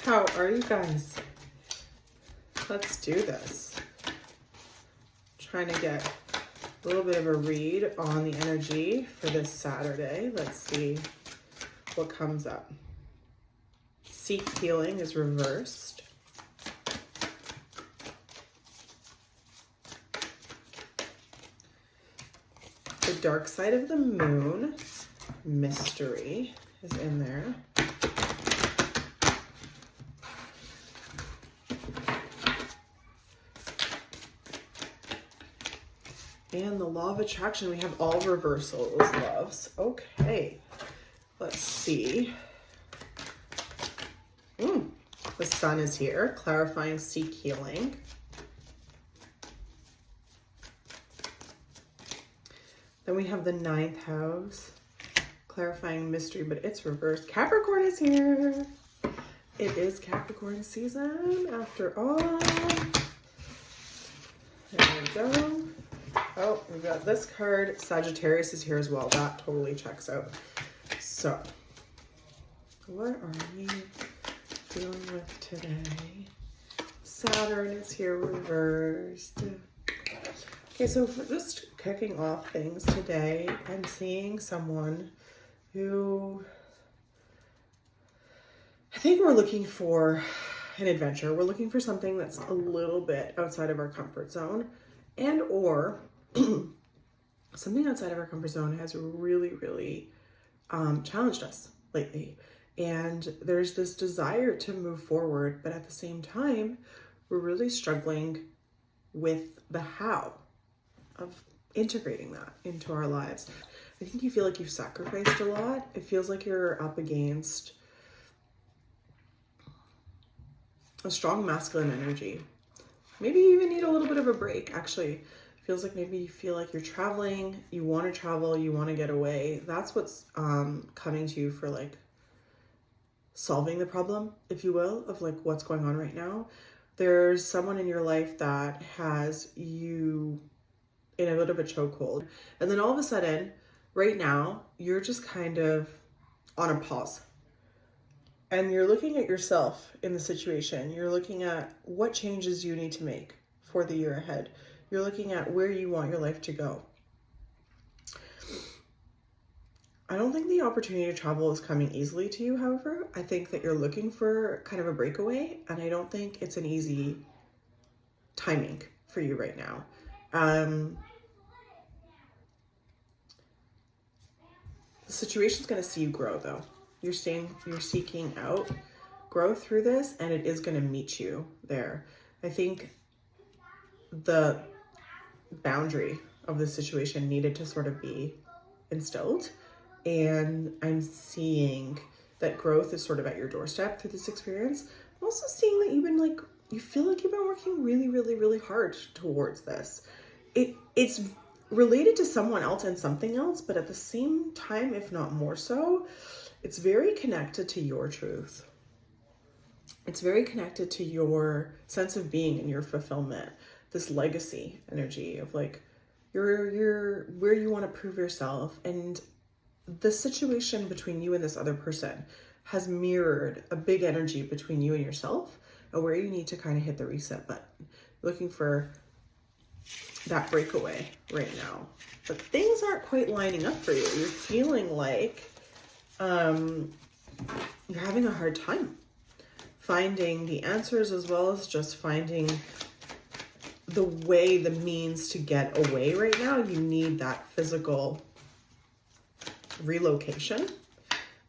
How are you guys? Let's do this. Trying to get a little bit of a read on the energy for this Saturday. Let's see what comes up. Seek healing is reversed. The dark side of the moon, mystery, is in there. And the law of attraction, we have all reversals, loves. Okay, let's see. The sun is here, clarifying, seek healing. Then we have the 9th house, clarifying mystery, but it's reversed. Capricorn is here. It is Capricorn season after all. There we go. Oh, we've got this card. Sagittarius is here as well. That totally checks out. So, what are we dealing with today? Saturn is here reversed. Okay, so for just kicking off things today, I'm seeing someone who I think we're looking for an adventure. We're looking for something that's a little bit outside of our comfort zone, and or something outside of our comfort zone has really challenged us lately. And there's this desire to move forward, but at the same time, we're really struggling with the how of integrating that into our lives. I think you feel like you've sacrificed a lot. It feels like you're up against a strong masculine energy. Maybe you even need a little bit of a break, actually. Feels like maybe you feel like you're traveling, you want to travel, you want to get away. That's what's coming to you for like solving the problem, if you will, of like what's going on right now. There's someone in your life that has you in a bit of a chokehold. And then all of a sudden, right now, you're just kind of on a pause. And you're looking at yourself in the situation. You're looking at what changes you need to make for the year ahead. You're looking at where you want your life to go. I don't think the opportunity to travel is coming easily to you, however. I think that you're looking for kind of a breakaway, and I don't think it's an easy timing for you right now. The situation's going to see you grow, though. You're seeking out growth through this, and it is going to meet you there. I think the boundary of the situation needed to sort of be instilled, and I'm seeing that growth is sort of at your doorstep through this experience. I'm also seeing that you feel like you've been working really hard towards this. It's related to someone else and something else, but at the same time, if not more so, it's very connected to your truth. It's very connected to your sense of being and your fulfillment. This legacy energy of like you're where you want to prove yourself, and the situation between you and this other person has mirrored a big energy between you and yourself, and where you need to kind of hit the reset button. Looking for that breakaway right now, but things aren't quite lining up for you. You're feeling like you're having a hard time finding the answers, as well as just finding the way, the means to get away right now. You need that physical relocation,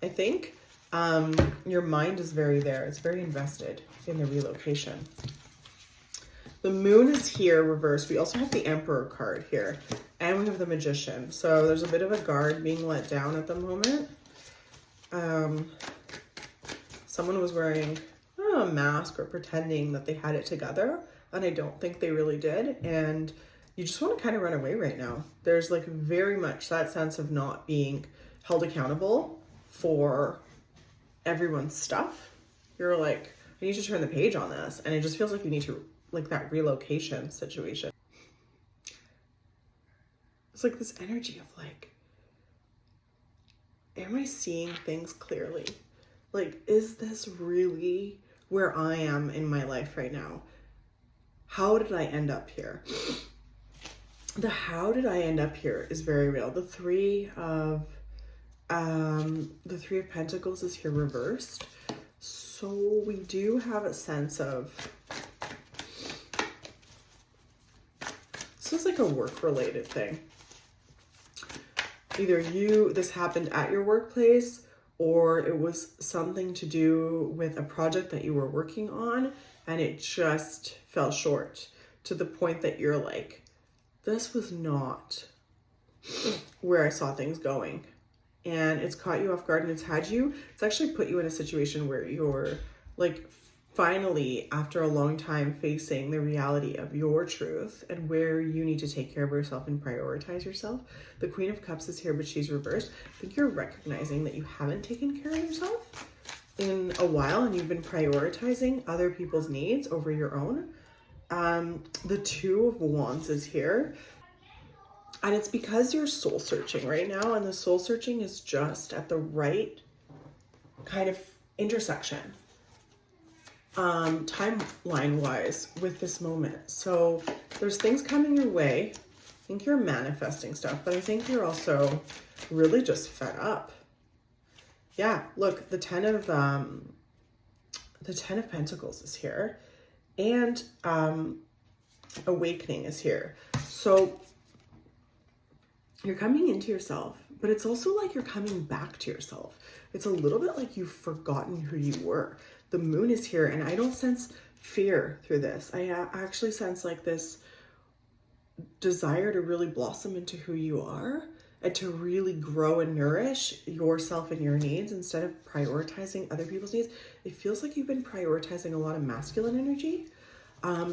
I think. Your mind is very there. It's very invested in the relocation. The moon is here reversed. We also have the Emperor card here, and we have the Magician. So there's a bit of a guard being let down at the moment. Someone was wearing a mask or pretending that they had it together, and I don't think they really did. And you just want to kind of run away right now. There's like very much that sense of not being held accountable for everyone's stuff. You're like, I need to turn the page on this. And it just feels like you need to, like that relocation situation. It's like this energy of like, am I seeing things clearly? Like, is this really where I am in my life right now. How did I end up here? The how did I end up here is very real. The three of Pentacles is here reversed. So we do have a sense of, this is like a work-related thing. Either this happened at your workplace, or it was something to do with a project that you were working on and it just fell short to the point that you're like, this was not where I saw things going. And it's caught you off guard, and it's actually put you in a situation where you're like finally, after a long time, facing the reality of your truth and where you need to take care of yourself and prioritize yourself. The Queen of Cups is here, but she's reversed. I think you're recognizing that you haven't taken care of yourself in a while, and you've been prioritizing other people's needs over your own. The Two of Wands is here. And it's because you're soul searching right now, and the soul searching is just at the right kind of intersection, timeline wise, with this moment. So there's things coming your way. I think you're manifesting stuff, but I think you're also really just fed up. Yeah, look, the Ten of Pentacles is here, and Awakening is here. So you're coming into yourself, but it's also like you're coming back to yourself. It's a little bit like you've forgotten who you were. The Moon is here, and I don't sense fear through this. I actually sense like this desire to really blossom into who you are and to really grow and nourish yourself and your needs instead of prioritizing other people's needs. It feels like you've been prioritizing a lot of masculine energy.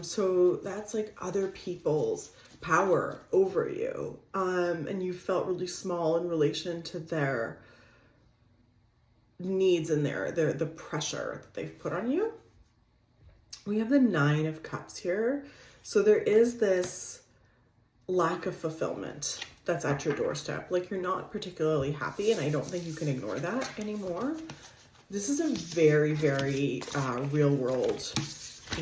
So that's like other people's power over you. And you felt really small in relation to their needs and the pressure that they've put on you. We have the Nine of Cups here. So there is this lack of fulfillment that's at your doorstep. Like, you're not particularly happy, and I don't think you can ignore that anymore. This is a very, very real world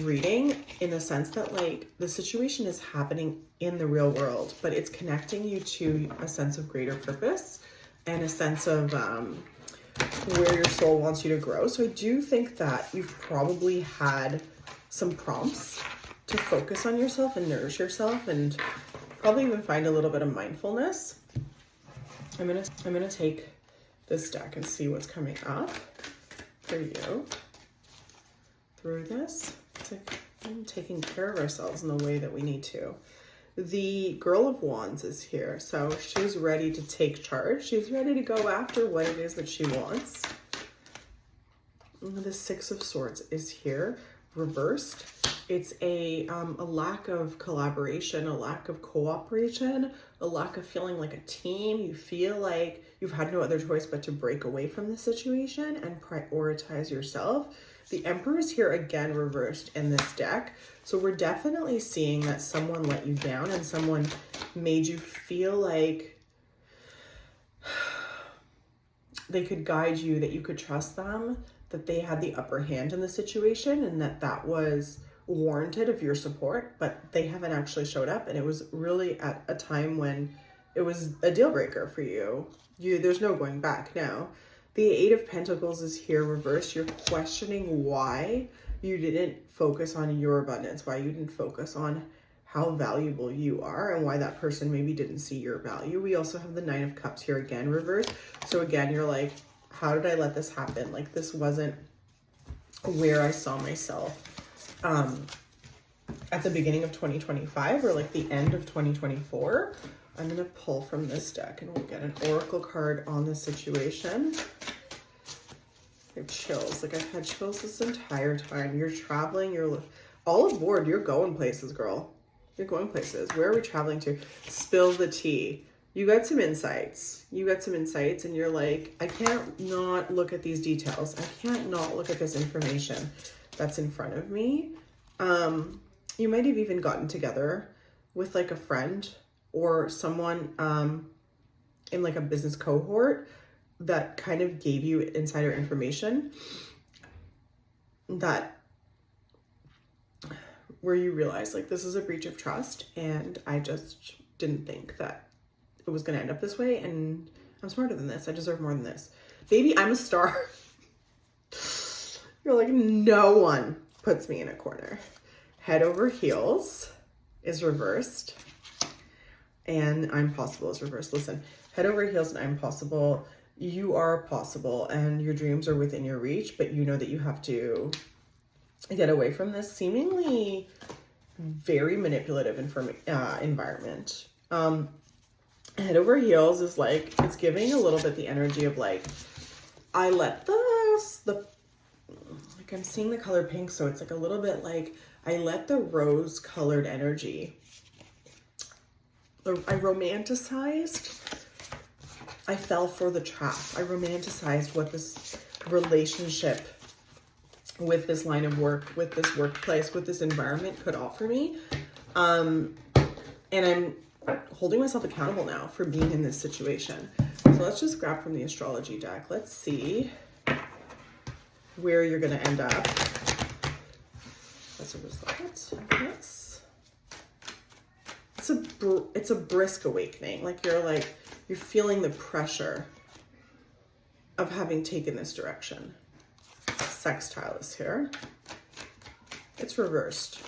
reading, in the sense that like the situation is happening in the real world, but it's connecting you to a sense of greater purpose and a sense of where your soul wants you to grow. So I do think that you've probably had some prompts to focus on yourself and nourish yourself, and probably even find a little bit of mindfulness. I'm gonna take this deck and see what's coming up for you through this. It's like I'm taking care of ourselves in the way that we need to. The Girl of Wands is here, so she's ready to take charge. She's ready to go after what it is that she wants. The Six of Swords is here, reversed. It's a lack of collaboration, a lack of cooperation, a lack of feeling like a team. You feel like you've had no other choice but to break away from the situation and prioritize yourself. The Emperor is here again, reversed in this deck. So we're definitely seeing that someone let you down and someone made you feel like they could guide you, that you could trust them, that they had the upper hand in the situation, and that was warranted of your support, but they haven't actually showed up. And it was really at a time when it was a deal breaker for you. There's no going back now. The Eight of Pentacles is here reversed. You're questioning why you didn't focus on your abundance, why you didn't focus on how valuable you are, and why that person maybe didn't see your value. We also have the Nine of Cups here again reversed. So again, you're like, how did I let this happen? Like, this wasn't where I saw myself at the beginning of 2025 or like the end of 2024. I'm going to pull from this deck and we'll get an oracle card on the situation. I have chills. Like, I've had chills this entire time. You're traveling. You're all aboard. You're going places, girl. You're going places. Where are we traveling to? Spill the tea. You got some insights. You got some insights, and you're like, I can't not look at these details. I can't not look at this information that's in front of me. You might have even gotten together with like a friend or someone in like a business cohort that kind of gave you insider information that where you realize like this is a breach of trust and I just didn't think that it was going to end up this way, and I'm smarter than this. I deserve more than this. Baby, I'm a star. You're like, no one puts me in a corner. Head over heels is reversed and I'm possible is reversed. Listen, head over heels and I'm possible. You are possible and your dreams are within your reach, but you know that you have to get away from this seemingly very manipulative environment. Head over heels is like, it's giving a little bit the energy of like, I let the like I'm seeing the color pink, so it's like a little bit like I let the rose colored energy, I romanticized, I fell for the trap. I romanticized what this relationship with this line of work, with this workplace, with this environment could offer me. And I'm holding myself accountable now for being in this situation. So let's just grab from the astrology deck. Let's see where you're going to end up. That's a result. Yes. It's a brisk awakening. Like you're feeling the pressure of having taken this direction. Sextile is here. It's reversed.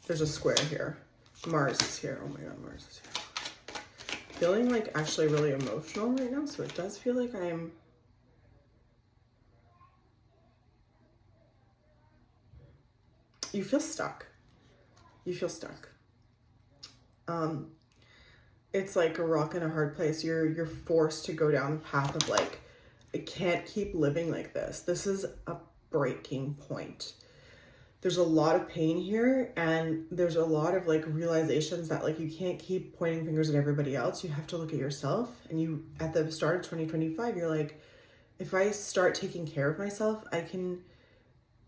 There's a square here. Mars is here. Oh my God, Mars is here. Feeling like actually really emotional right now. So it does feel like you feel stuck. You feel stuck. It's like a rock in a hard place. You're forced to go down the path of like, I can't keep living like this. This is a breaking point. There's a lot of pain here and there's a lot of like realizations that like you can't keep pointing fingers at everybody else. You have to look at yourself. And you, at the start of 2025, you're like, if I start taking care of myself, I can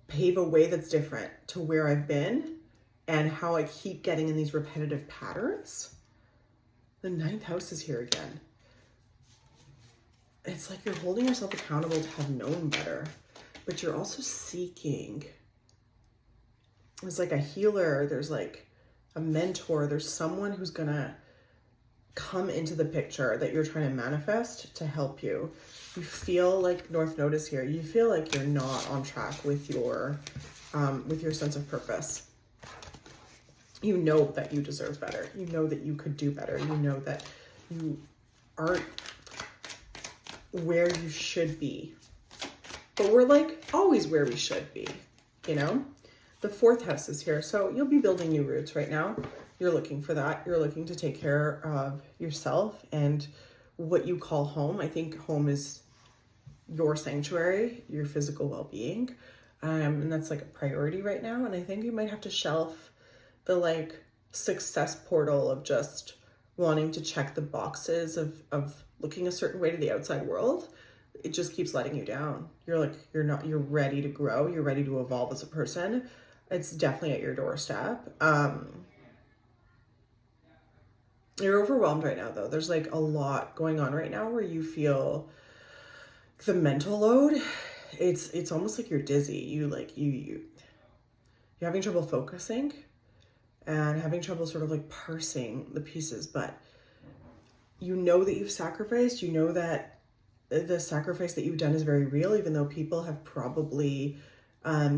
pave a way that's different to where I've been and how I keep getting in these repetitive patterns. The 9th house is here again. It's like you're holding yourself accountable to have known better, but you're also seeking. There's like a healer, there's like a mentor, there's someone who's gonna come into the picture that you're trying to manifest to help you. You feel like North Node is here. You feel like you're not on track with your sense of purpose. You know that you deserve better. You know that you could do better. You know that you aren't where you should be. But we're like always where we should be, you know? The 4th house is here. So you'll be building new roots right now. You're looking for that. You're looking to take care of yourself and what you call home. I think home is your sanctuary, your physical well-being. And that's like a priority right now. And I think you might have to shelf the like success portal of just wanting to check the boxes of looking a certain way to the outside world. It just keeps letting you down. You're like, you're ready to grow. You're ready to evolve as a person. It's definitely at your doorstep. You're overwhelmed right now though. There's like a lot going on right now where you feel the mental load. It's almost like you're dizzy. You're having trouble focusing and having trouble sort of like parsing the pieces, but you know that you've sacrificed. You know that the sacrifice that you've done is very real, even though people have probably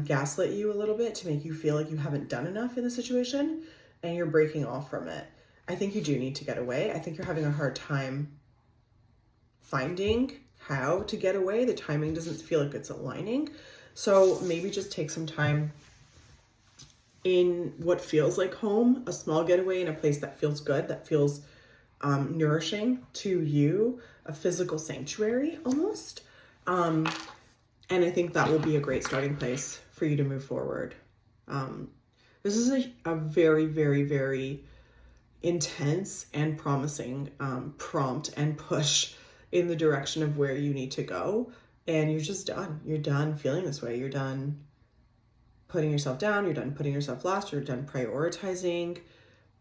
gaslit you a little bit to make you feel like you haven't done enough in the situation and you're breaking off from it. I think you do need to get away. I think you're having a hard time finding how to get away. The timing doesn't feel like it's aligning. So maybe just take some time in what feels like home, a small getaway in a place that feels good, that feels nourishing to you, a physical sanctuary almost. And I think that will be a great starting place for you to move forward. This is a very, very, very intense and promising prompt and push in the direction of where you need to go. And you're just done. You're done feeling this way. You're done putting yourself down. You're done putting yourself last. You're done prioritizing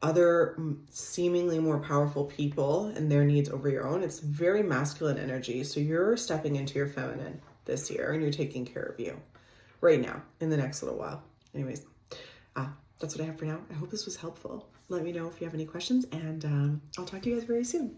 other seemingly more powerful people and their needs over your own. It's very masculine energy. So you're stepping into your feminine this year and you're taking care of you right now in the next little while. Anyways, That's what I have for now. I hope this was helpful. Let me know if you have any questions, and I'll talk to you guys very soon.